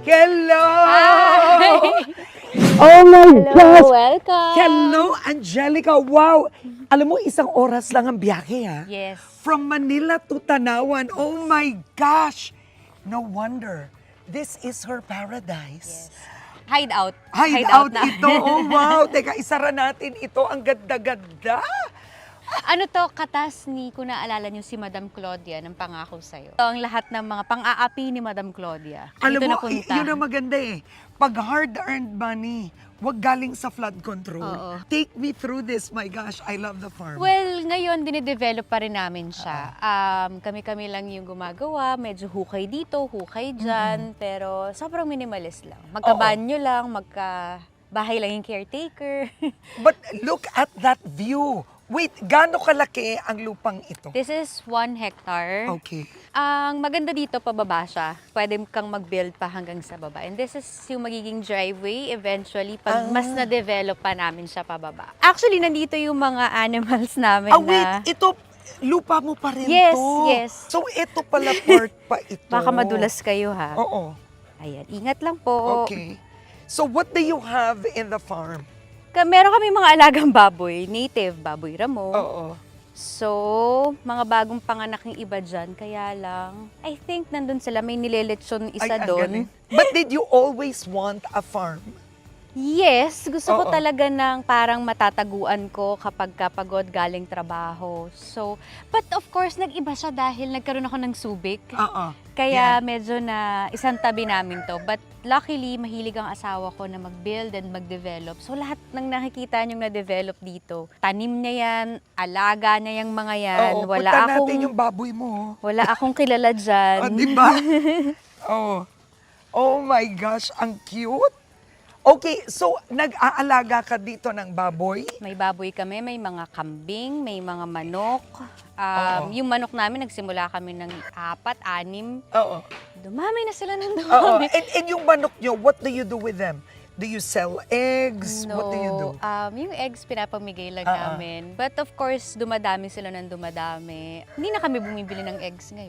Hello! Hi! Oh my gosh! Welcome! Hello, Angelica! Wow! Alam mo, 1 oras lang ang biyahe, ha? Yes. From Manila to Tanawan. Oh my gosh! No wonder. This is her paradise. Hideout. Hideout na. ito. Oh wow! Teka, isara natin ito. Ang ganda-ganda. Ano to, katas ni, kung naalala niyo si Madam Claudia ng pangako sa'yo. Ito ang lahat ng mga pang-aapi ni Madam Claudia. Alam Dito mo, napunta. yun ang maganda eh. Pag hard-earned money, wag galing sa flood control. Oo. Take me through this. My gosh, I love the farm. Well, ngayon, dinedevelop pa rin namin siya. Kami-kami lang yung gumagawa. Medyo hukay dito, hukay dyan. Pero sobrang minimalist lang. Magkabanyo lang, bahay lang yung caretaker. But look at that view. Wait, gaano kalaki ang lupang ito? This is 1 hectare. Okay. Ang maganda dito, pababa siya. Pwede kang mag-build pa hanggang sa baba. And this is yung magiging driveway eventually pag mas na-develop pa namin siya pababa. Actually, nandito yung mga animals namin Wait, ito, lupa mo pa rin Yes, to. yes. So ito pala part pa ito. Baka madulas kayo ha. Oo. Ayan, ingat lang po. Okay. So what do you have in the farm? Meron kami mga alagang baboy, native baboy ramo. Oo. So, mga bagong panganak yung iba dyan, kaya lang, I think nandun sila, may nileletsyon isa Ang doon. galing. But did you always want a farm? Yes, gusto ko Oo. talaga ng parang matataguan ko kapag kapagod galing trabaho. So, but of course, nag-iba siya dahil nagkaroon ako ng Subic. Oo. Kaya Yeah. medyo na isang tabi namin to. But luckily, mahilig ang asawa ko na mag-build and mag-develop. So lahat ng nakikita niyong na-develop dito, tanim niya yan, alaga niya yung mga yan. Oo, punta natin yung baboy mo. Wala akong kilala dyan. Oh, di ba? Oh. Oh my gosh, ang cute. Okay, so nag-aalaga ka dito ng baboy? May baboy kami, may mga kambing, may mga manok. Oo. Yung manok namin, nagsimula kami ng 4, 6. Oo. Dumami na sila ng Oo. dumami. And yung manok nyo, what do you do with them? Do you sell eggs? What do you do? Yung eggs pinapamigay lang Oo. namin. But of course, dumadami sila ng dumadami. Hindi na kami bumibili ng eggs ngayon.